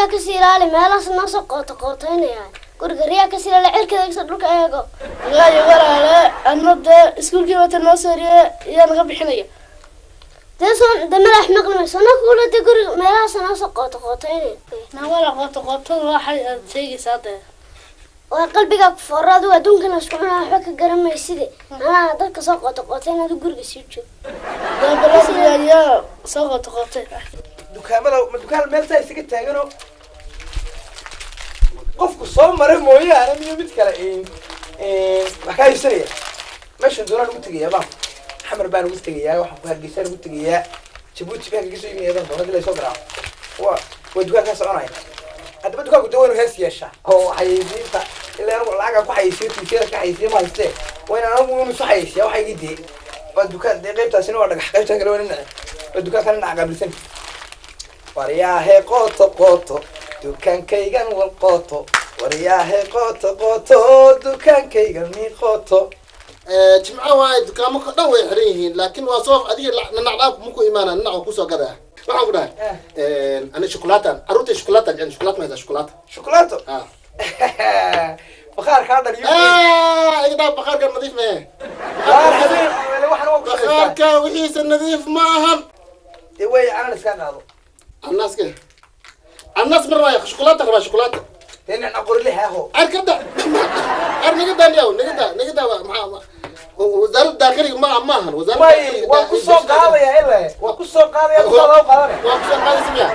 riyaa ka sii ilaali meelahaas noo soo qootaqootaynaya guriga riyaa ka sii ilaali cirkada igsa dhulka eego wallaahi walaale anmada iskuulkii wata noo saariye yaa naga bixinaya de madax maqlimayso na kuula de guriga meelahaas noo soo qootaqootaynaya nawala qootaqootada waxay aad sheegaysaa dee waa qalbigaa ku foorraadu adduunkana isku cunaa waxba ka garamayside anaa dadka soo qootaqootay inaad guriga sii joogo dabalasi ayaa soo qootaqootay dukaan meel saa isaga taagano qofku soo maray mooyaane miyo mid kale wax kaa iibsanaya meeshan doonaan ugu tegayaa baan xamar baan ugu tegayaa waxaan ku hargeysaan ugu tegayaa jabuuti baan kaga soo iibinaya baan hadii la soo garaaco waa dukaan kaa soconaya haddaba dukaanku de waynu hees yeeshaa oo xayeysiinta ilaa anagu lacagaa ku xayeysiyo tiisiyada ka xayeysiya ma haystee wayna anagu inu soo xayeysiyaa waxa igi dee waa dukaan dee qaybtaasina waa dhagax qaybtan kale waa ninace waa dukaan kale dhinaca qaabilsan waryaahe qooto dukaankaygan wal qooto waryaahe qooto dukaankaygan mi qooto jimco waay dukaamo dhan way xiran yihiin laakiin waa soo adiga nacnaab muku imaana ninac ku soo gadaa waxaan ku dhahay ana shukulaatan caruurta shukulaatan jecel shukulaat ma haysaa shukulaato bakhaarkaa dhaliyo igdaa bakhaarka nadiif mee waxaan bakhaarka wixiisa nadiif ma ahan dee way canan iskaa qaado annaas mar waay shukulaata qabaa shukulaata dee nicna qorileh aho arkada nigada niyow nigada maxaa wasaaradda daakiliga ma ahan wasaaradda waa ku soo qaadaya ile waa ku soo qaadaya waa loo qaadana waa ku soo qaadaysa miya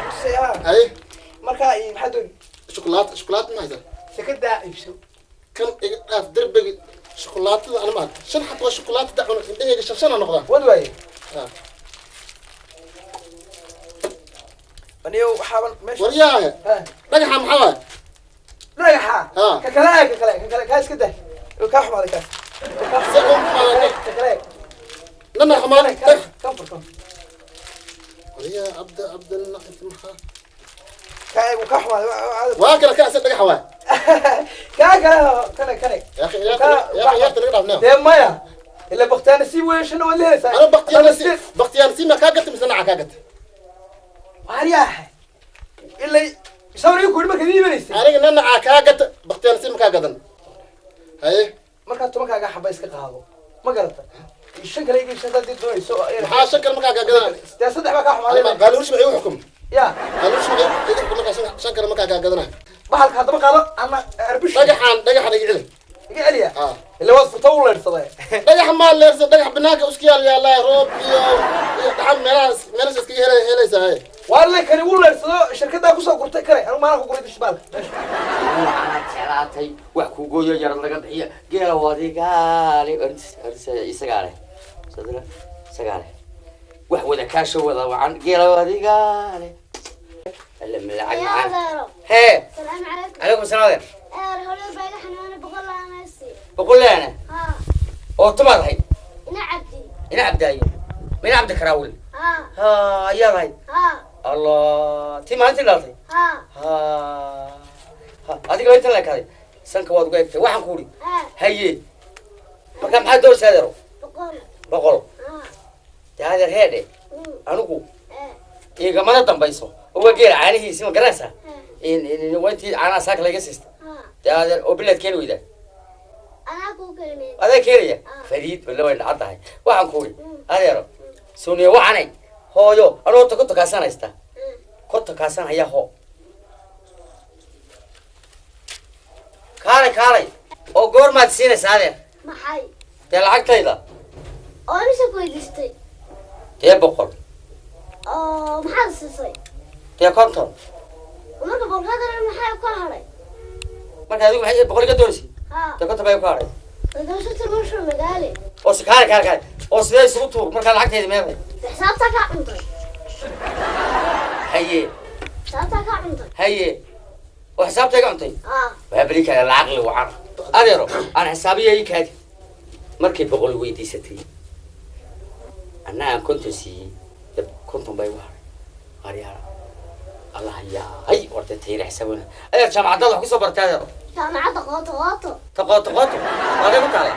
ay marka maxaa doon shukulaata ma haysaa sekada iibso kan iga dhaaf derbiga shukulaatada ana maad shan xad waa shukulaatada cuna indhahayga shan noqdaan wad waaye aniyo waxaaban meesha waryaahe dhagaxa maxaa waay dhagaxa ka kale kaa iska dah kaa xumaaday kaas nana xumaaday kan furkan waryaa abdalnaqif maxaa kaa kaa xumaaday waa kale kaasa dhagaxa waay kaa kale yaa naga dhaafnaa dee maya ila baktiyaana sii weeshana waad leelaysaa ana baktiyaan si ma kaa gata mise naca kaa gata waaryaha ilay isawriga ku markaad iibanaysay aniga nanaca kaa gata baktiyaan si ma kaa gadan haye markaa tobankaaga xaba iska qaado ma garata shan kale iga ibsan hadii doonayso maxaa shan kale markaa kaa gadan dee saddex baa kaa xumaaday qaanuush ma igu xukum ya qaanuush ma igu xukum markaa shan kale markaa kaa gadanayo bahalka haddaba qaado ama arbish dhagaxaan iga celi iga celiya ila waad furta u leersaday dhagax maa leersa dhagax banaanka iska yaallaa roob iyo dhaxan meelahaas iskaga helaysaa waa la kani u leersado shirkaddaa kusoo gurtay kale anigu maana ku guray dishbaalka waxaad jeclaatay wax ku gooyo yarad laga bixiya geela wadigaale isagaa leh wax wada kaasho wada wacan geela wadigaale alla malacag macaan hee salaam calaykum salaam hooyo baa iga xanaana boqol laana oo tumaad hay ina cabdaayo mina cabdi karaawil ayaa lahayd allah tii maalintii dhalatay adiga inta la kaday sanka waad uga egtay waxaan ku uri haye marka maxaa dooraysaa adeero boqol dee adeer heedhe anigu igamana dambayso uga geela caanihiisi ma garanaysaa waintii caanaha saaka layga siista dee adeer oo bilaad keeni weydaa adaa keenaya fariid wala way dhacad tahay waxaan ku uri adeero suniya wacanay hooyo anoo ta konta kaasanaysta konta kaasanaya ho kaalay oo goormaad siinaysa adeer maxay dee lacagtayda oo nisha ku weydiistay dee boqol oo maxaad siisay dee konton marka boqolkaadana maxay ka hadhay marka adigu maxay boqol iga doonaysay dee konton bay ku hadhay ودوشة مقالي oo kaalay oo sidee isugu tuur markaa lacagteeda meeday حسابتك عمتي haye oo xisaabtayga cuntay waa bari kale lacag wacan adeero aan xisaabiye kaadi markay boqol weydiisatay ana aan konton siiyey konton bay wax qariyaara allah yaa ay orda tayr xisabuna adeer jaamacadda wax ku soo bartay adeero jaamacadda qooto waa ku taala